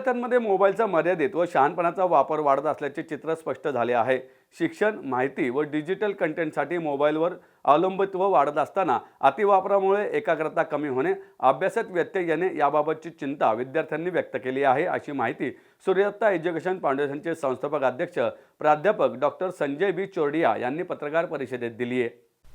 विद्यार्थ्यांमध्ये मोबाईलचा मर्यादित व शहाणपणाचा वापर वाढत असल्याचे चित्र स्पष्ट झाले आहे. शिक्षण, माहिती व डिजिटल कंटेंटसाठी मोबाईलवर अवलंबित्व वाढत असताना अतिवापरामुळे एकाग्रता कमी होणे, अभ्यासात व्यत्यय येणे याबाबतची चिंता विद्यार्थ्यांनी व्यक्त केली आहे, अशी माहिती सूर्यदत्ता एज्युकेशन फाउंडेशनचे संस्थापक अध्यक्ष प्राध्यापक डॉक्टर संजय बी चोरडिया यांनी पत्रकार परिषदेत दिली आहे.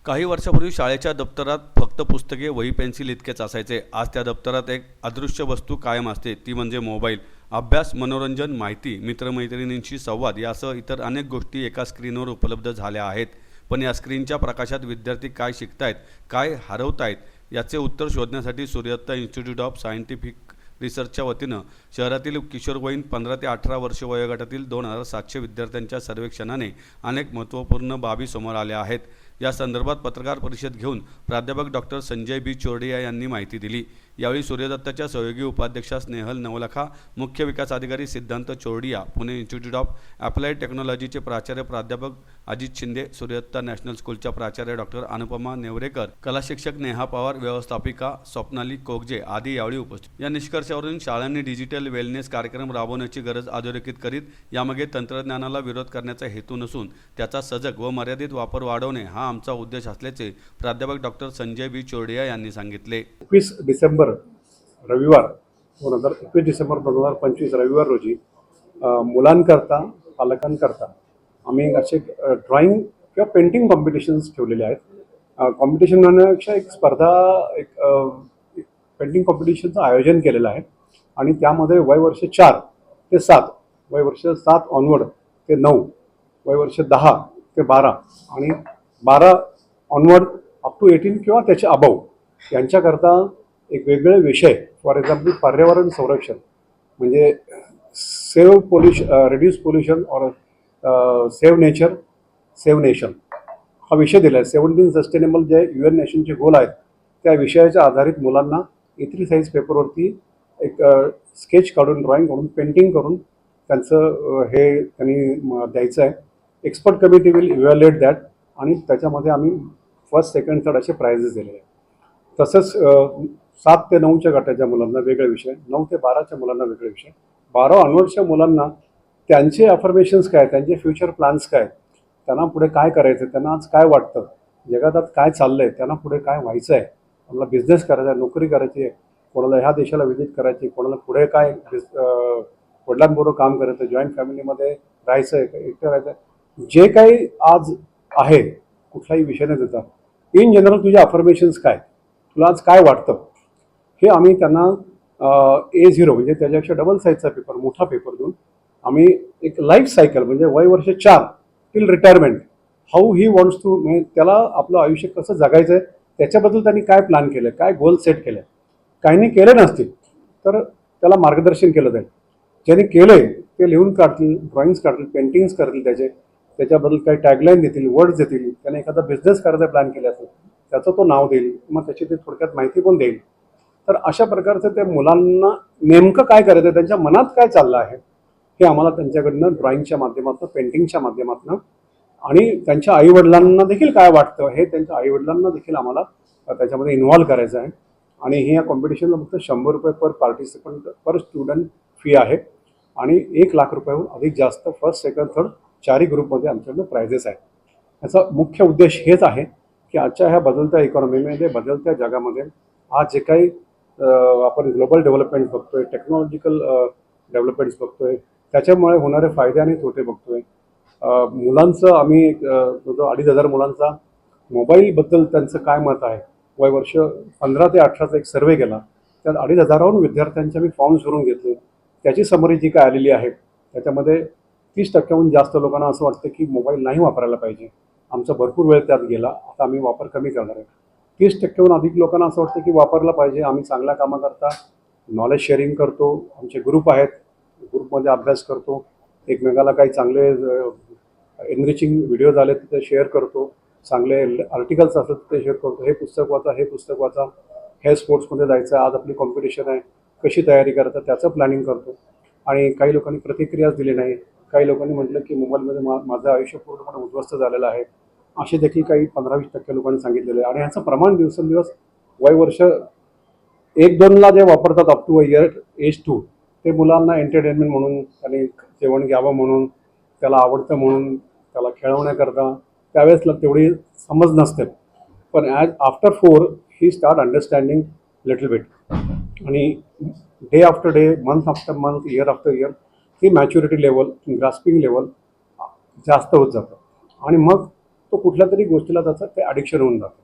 काही वर्षापूर्वी शाळेच्या दप्तरात फक्त पुस्तके, वही, पेन्सिल इतकेच असायचे. आज त्या दप्तरात एक अदृश्य वस्तू कायम असते, ती म्हणजे मोबाईल. अभ्यास, मनोरंजन, माहिती, मित्रमैत्रिणींशी संवाद यासह इतर अनेक गोष्टी एका स्क्रीनवर उपलब्ध झाल्या आहेत. पण या स्क्रीनच्या प्रकाशात विद्यार्थी काय शिकतायत, काय हरवतायत याचे उत्तर शोधण्यासाठी सूर्यदत्ता इन्स्टिट्यूट ऑफ सायंटिफिक रिसर्चच्या वतीनं शहरातील किशोरवयीन 15 ते 18 वर्ष वयोगटातील 2700 विद्यार्थ्यांच्या सर्वेक्षणाने अनेक महत्त्वपूर्ण बाबी समोर आल्या आहेत. या संदर्भात पत्रकार परिषद घेऊन प्राध्यापक डॉक्टर संजय बी चोरडिया यांनी माहिती दिली. यावेळी सूर्यदत्ताच्या सहयोगी उपाध्यक्षा स्नेहल नवलखा, मुख्य विकास अधिकारी Siddhant Chordia, Pune institute of applied टेक्नॉलॉजीचे प्राचार्य प्राध्यापक अजित शिंदे, सूर्यदत्ता नॅशनल स्कूलच्या प्राचार्य डॉक्टर अनुपमा नेवरेकर, कला शिक्षक नेहा पवार, व्यवस्थापिका स्वप्नाली कोगजे आदी यावेळी उपस्थित. या निष्कर्षावरून शाळांनी डिजिटल वेलनेस कार्यक्रम राबवण्याची गरज अधोरेखित करीत यामागे तंत्रज्ञानाला विरोध करण्याचा हेतू नसून त्याचा सजग व मर्यादित वापर वाढवणे हा आमचा उद्देश असल्याचे प्राध्यापक डॉक्टर संजय बी चोरडिया यांनी सांगितले. 21 डिसेंबर रविवार 2025 रविवार रोजी मुलांकरता, पालकांकरता आम्ही असे ड्रॉइंग किंवा पेंटिंग कॉम्पिटिशन्स ठेवलेले आहेत. कॉम्पिटिशन म्हणण्यापेक्षा एक स्पर्धा, एक पेंटिंग कॉम्पिटिशनचं आयोजन केलेलं आहे आणि त्यामध्ये वयवर्ष 4 ते 7, वयवर्ष 7 ऑनवर्ड ते 9, वयवर्ष 10 ते 12 आणि 12 ऑनवर्ड अप टू 18 किंवा त्याच्या अबव यांच्याकरता एक वेगळे विषय, फॉर एक्झाम्पल पर्यावरण संरक्षण म्हणजे रिड्यूस पोल्युशन और सेव्ह नेचर, सेव्ह नेशन हा विषय दिला आहे. 17 सस्टेनेबल जे UN नेशनचे गोल आहेत त्या विषयाच्या आधारित मुलांना A3 साईज पेपरवरती एक स्केच काढून, ड्रॉइंग काढून, पेंटिंग करून त्यांचं हे त्यांनी द्यायचं आहे. Expert committee will evaluate that आणि त्याच्यामध्ये आम्ही फर्स्ट, सेकंड, थर्ड असे प्राइजेस दिलेले आहेत. तसंच 7 ते 9च्या गटाच्या मुलांना वेगळे विषय, 9 ते 12च्या मुलांना वेगळे विषय, 12 ऑनवर्डच्या मुलांना त्यांचे अफर्मेशन्स काय, त्यांचे फ्युचर प्लॅन्स काय, त्यांना पुढे काय करायचं, त्यांना आज काय वाटतं, जगात आज काय चाललं आहे, त्यांना पुढे काय व्हायचं आहे, कोणाला बिझनेस करायचा आहे, नोकरी करायची आहे, कोणाला ह्या देशाला व्हिजिट करायची, कोणाला पुढे काय वडिलांबरोबर काम करायचं, जॉईंट फॅमिलीमध्ये राहायचं आहे, एकटं राहायचं आहे, जे काही आज आहे कुठलाही विषय न देता इन जनरल तुझे अफर्मेशन्स काय, तुला आज काय वाटतं, हे आम्ही त्यांना A0 म्हणजे त्याच्यापेक्षा डबल साईजचा पेपर, मोठा पेपर देऊन आम्ही एक लाईफ सायकल म्हणजे वयवर्ष 4 till retirement how he wants to, म्हणजे त्याला आपलं आयुष्य कसं जगायचं आहे त्याच्याबद्दल त्यांनी काय प्लॅन केलं, काय गोल सेट केलं, काहींनी केले नसतील तर त्याला मार्गदर्शन केलं जाईल. ज्यांनी केले ते लिहून काढतील, ड्रॉइंग्स काढतील, पेंटिंग्स करतील, त्याच्याबद्दल काही टॅगलाईन देतील, वर्ड्स देतील. त्याने एखादा बिझनेस करायचा प्लॅन केला असेल त्याचं तो नाव देईल, मग त्याची ते थोडक्यात माहिती पण देईल. तर अशा प्रकारचं त्या मुलांना नेमकं काय करायचं आहे, त्यांच्या मनात काय चाललं आहे हे आम्हाला त्यांच्याकडनं ड्रॉइंगच्या माध्यमातून, पेंटिंगच्या माध्यमातून आणि त्यांच्या आईवडिलांना देखील काय वाटतं हे त्यांच्या आईवडिलांना देखील आम्हाला त्याच्यामध्ये इन्व्हॉल्व करायचं आहे. आणि हे या कॉम्पिटिशनला फक्त ₹100 पर पार्टिसिपंट पर स्टुडंट फी आहे आणि ₹1,00,000 अधिक जास्त फर्स्ट, सेकंड, थर्ड 4ही ग्रुपमध्ये आमच्याकडनं प्राइजेस आहेत. याचा मुख्य उद्देश हेच आहे की आजच्या ह्या बदलत्या इकॉनॉमीमध्ये, बदलत्या जगामध्ये आज जे काही आपण ग्लोबल डेव्हलपमेंट बघतोय, टेक्नॉलॉजिकल डेव्हलपमेंट्स बघतोय, त्याच्यामुळे होणारे फायदे आणि तोटे बघतोय. मुलांचं आम्ही 2,500 मुलांचा मोबाईलबद्दल त्यांचं काय मत आहे, वयवर्ष 15 ते 18चा एक सर्वे केला. त्यात 2,500 विद्यार्थ्यांचे मी फॉर्म्स भरून घेतले. त्याची समरी जी काय आलेली आहे त्याच्यामध्ये 30% जास्त लोकांना असं वाटतं की मोबाईल नाही वापरायला पाहिजे, आमचा भरपूर वेळ त्यात गेला, आता आम्ही वापर कमी करणार आहे. 30% अधिक लोकांना असं वाटतं की वापरला पाहिजे, आम्ही चांगल्या कामाकरता नॉलेज शेअरिंग करतो, आमचे ग्रुप आहेत, ग्रुपमध्ये अभ्यास करतो, एकमेकाला काही चांगले एनरिचिंग व्हिडिओज आले तिथे शेअर करतो, चांगले आर्टिकल्स असतात ते शेअर करतो, हे पुस्तक वाचा, हे पुस्तक वाचा, हे स्पोर्ट्समध्ये जायचं आहे, आज आपली कॉम्पिटिशन आहे, कशी तयारी करतात त्याचं प्लॅनिंग करतो. आणि काही लोकांनी प्रतिक्रियाच दिली नाही, काही लोकांनी म्हटलं की मोबाईलमध्ये माझं आयुष्य पूर्णपणे उद्ध्वस्त झालेलं आहे, असे देखील काही 15-20% लोकांनी सांगितलेलं आहे. आणि ह्याचं प्रमाण दिवसेंदिवस वयवर्ष 1-2ला जे वापरतात अप टू एज 2 ते मुलांना एंटरटेनमेंट म्हणून त्यांनी जेवण घ्यावं म्हणून, त्याला आवडतं म्हणून, त्याला खेळवण्याकरता त्यावेळेसला तेवढी समज नसते. पण after 4 he start understanding little bit, आणि day after day, month after month, year after year ही मॅच्युरिटी लेवल, ग्रास्पिंग लेवल जास्त होत जातं, आणि मग तो कुठल्या तरी गोष्टीला त्याचं ते ॲडिक्शन होऊन जातं.